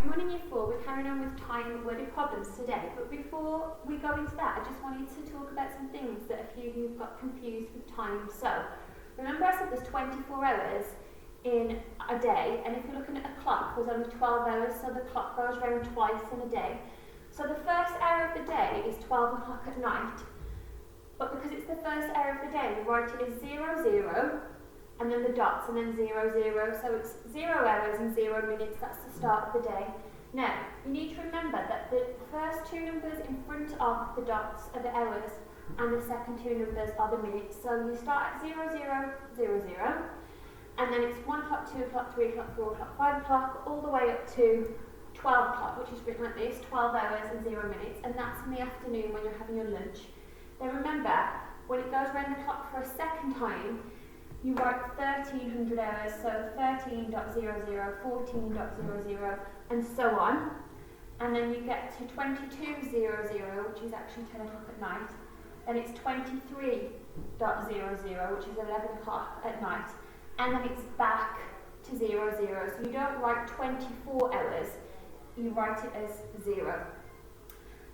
everyone in Year 4, we're carrying on with time worded problems today, but before we go into that, I just wanted to talk about some things that a few of you have got confused with time. So, remember I said there's 24 hours in a day, and if you're looking at a clock, there's only 12 hours, so the clock goes round twice in a day. So the first hour of the day is 12 o'clock at night, but because it's the first hour of the day, we write it as 0, 0, and then the dots, and then 0, 0, so it's 0 hours and 0 minutes, that's the start of the day. Now, you need to remember that the first two numbers in front of the dots are the hours, and the second two numbers are the minutes. So you start at 0, 0, 0, 0, and then it's 1 o'clock, 2 o'clock, 3 o'clock, 4 o'clock, 5 o'clock, all the way up to 12 o'clock, which is written like this, 12 hours and 0 minutes, and that's in the afternoon when you're having your lunch. Then remember, when it goes around the clock for a second time, you write 1300 hours, so 13.00, 14.00, and so on. And then you get to 22.00, which is actually 10 o'clock at night. Then it's 23.00, which is 11 o'clock at night. And then it's back to 0, 0. So you don't write 24 hours, you write it as 0.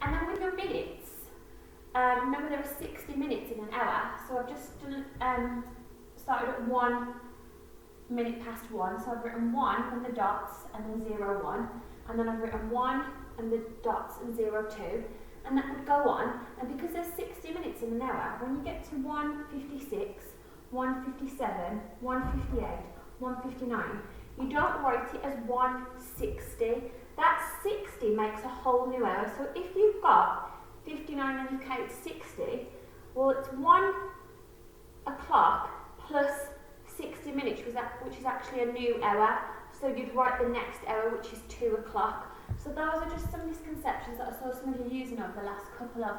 And then with your minutes, remember there are 60 minutes in an hour, so I've just started at 1 minute past 1, so I've written 1 and the dots and then 0, 1, and then I've written 1 and the dots and 0, 2, and that would go on. And because there's 60 minutes in an hour, when you get to 1:56, 1:57, 1:58, 1:59, you don't write it as 1:60. That 60 makes a whole new hour. So if you've got 59 and you count 60, well, it's 1 o'clock plus 60 minutes, which is actually a new hour. So you'd write the next hour, which is 2 o'clock. So those are just some misconceptions that I saw some of you using over the last couple of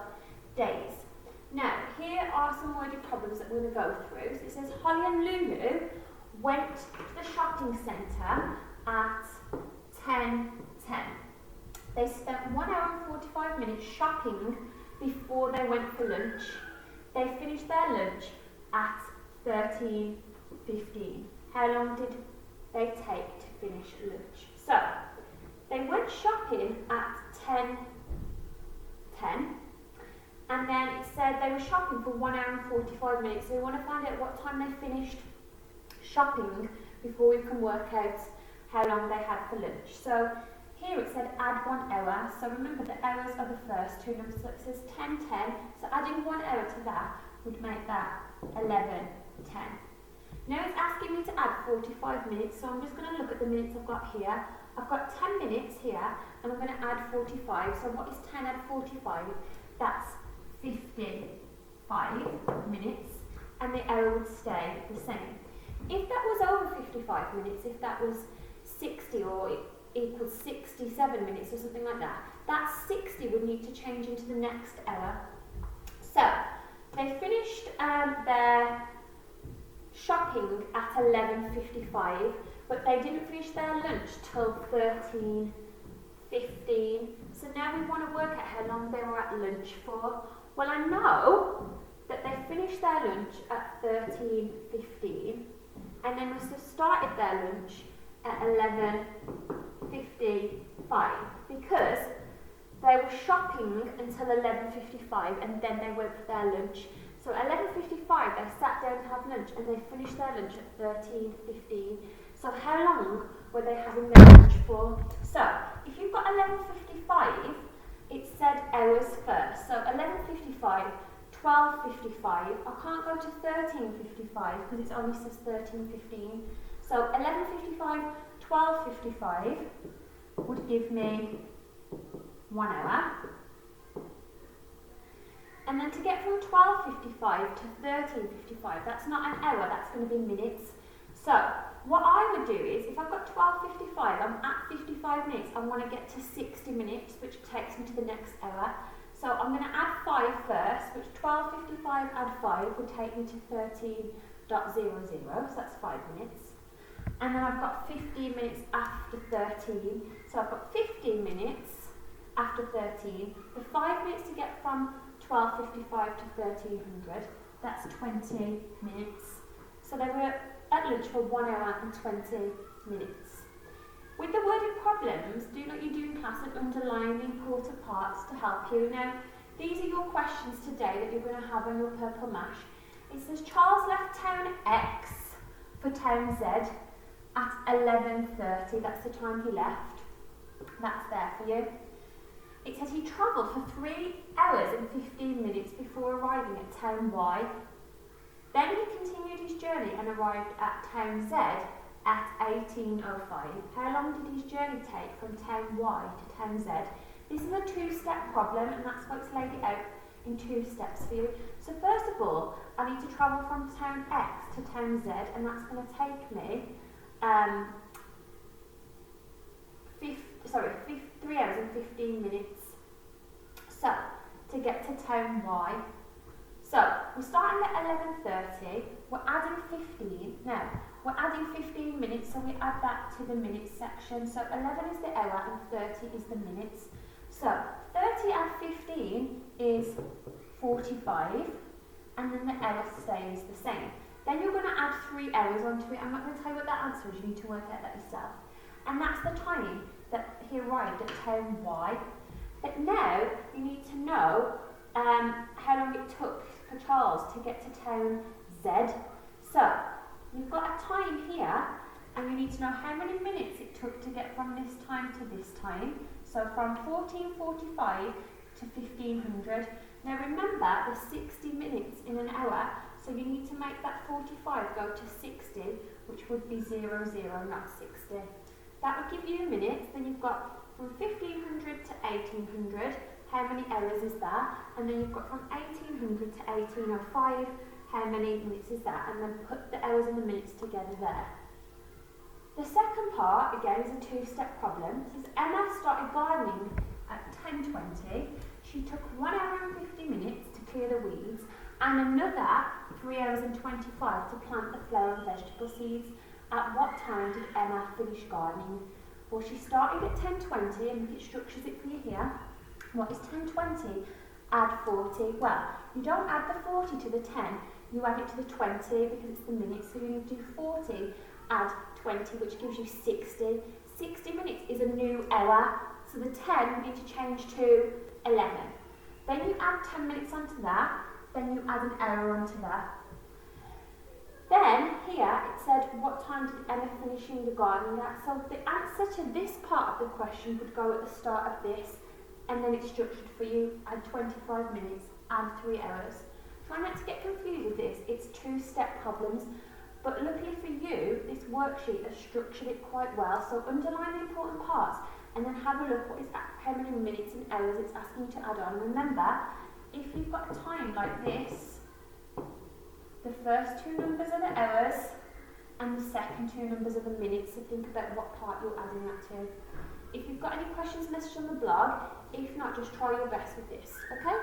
days. Now, here are some worded problems that we're going to go through. So it says, Holly and Lulu went to the shopping centre at 10:10. They spent 1 hour and 45 minutes shopping before they went for lunch. They finished their lunch at 13:15. How long did they take to finish lunch? So, they went shopping at 10:10, and then it said they were shopping for 1 hour and 45 minutes. So we want to find out what time they finished shopping before we can work out how long they had for lunch. So here it said add 1 hour. So remember the hours are the first two numbers. So it says 10:10. So adding 1 hour to that would make that 11:10. Now it's asking me to add 45 minutes, so I'm just going to look at the minutes I've got here. I've got 10 minutes here, and I'm going to add 45. So what is 10 add 45? That's 55 minutes, and the hour would stay the same. If that was over 55 minutes, if that was 60 or equals 67 minutes or something like that, that 60 would need to change into the next hour. So they finished their shopping at 11:55, but they didn't finish their lunch till 13:15. So now we want to work out how long they were at lunch for. Well, I know that they finished their lunch at 13:15, and they must have started their lunch at 11:55 because they were shopping until 11:55 and then they went for their lunch. So at 11:55 they sat down to have lunch and they finished their lunch at 13:15. So how long were they having their lunch for? So if you've got 11:55, it said hours first. So 11:55, 12:55. I can't go to 13:55 because it only says 13:15. So 11:55, 12:55 would give me 1 hour. And then to get from 12:55 to 13:55, that's not an hour, that's going to be minutes. So what I would do is, if I've got 12:55, I'm at 55 minutes, I want to get to 60 minutes, which takes me to the next hour. So I'm going to add 5 first, which 12:55 add 5 would take me to 13.00, so that's 5 minutes. And then I've got 15 minutes after 13, so I've got 15 minutes after 13. The 5 minutes to get from 12:55 to 1300, that's 20 minutes. So they were at lunch for 1 hour and 20 minutes. With the worded problems, do not you to parts to help you. Now, these are your questions today that you're going to have on your purple mash. It says Charles left town X for town Z at 11:30. That's the time he left. That's there for you. It says he travelled for 3 hours and 15 minutes before arriving at town Y. Then he continued his journey and arrived at town Z at 18:05. How long did his journey take from town Y to town Z? This is a 2-step problem, and that's why it's laid it out in 2 steps for you. So first of all, I need to travel from town X to town Z, and that's going to take me 3 hours and 15 minutes. So, to get to town Y. So, we're starting at 11:30, we're adding 15. Now, we're adding 15 minutes, so we add that to the minutes section. So, 11 is the hour and 30 is the minutes. So, 30 add 15 is 45, and then the hour stays the same. Then you're going to add 3 hours onto it. I'm not going to tell you what that answer is, you need to work out that yourself. And that's the time that he arrived at town Y. But now you need to know how long it took for Charles to get to town Z. So you've got a time here, and you need to know how many minutes it took to get from this time to this time. So from 14:45 to 1500. Now remember, there's 60 minutes in an hour, so you need to make that 45 go to 60, which would be 00, not 60. That would give you the minutes. Then you've got from 1500 to 1800, how many hours is that? And then you've got from 1800 to 1805, how many minutes is that? And then put the hours and the minutes together there. The second part, again, is a 2-step problem. It says Emma started gardening at 10:20. She took 1 hour and 50 minutes to clear the weeds, and another 3 hours and 25 to plant the flower and vegetable seeds. At what time did Emma finish gardening? Well, she started at 10:20, and it structures it for you here. What is 10:20? Add 40. Well, you don't add the 40 to the 10, you add it to the 20 because it's the minutes, so you need to do 40, add 20, which gives you 60. 60 minutes is a new hour, so the 10 you need to change to 11. Then you add 10 minutes onto that, then you add an hour onto that. Then here it said, what time did Emma finishing the gardening at? So the answer to this part of the question would go at the start of this, and then it's structured for you, add 25 minutes, add 3 hours. Try not to get confused with this, it's 2-step problems, but luckily for you, this worksheet has structured it quite well, so underline the important parts, and then have a look how many minutes and hours it's asking you to add on. Remember, if you've got a time like this, the first 2 numbers are the hours, and the second 2 numbers are the minutes, so think about what part you're adding that to. If you've got any questions, message on the blog. If not, just try your best with this, okay?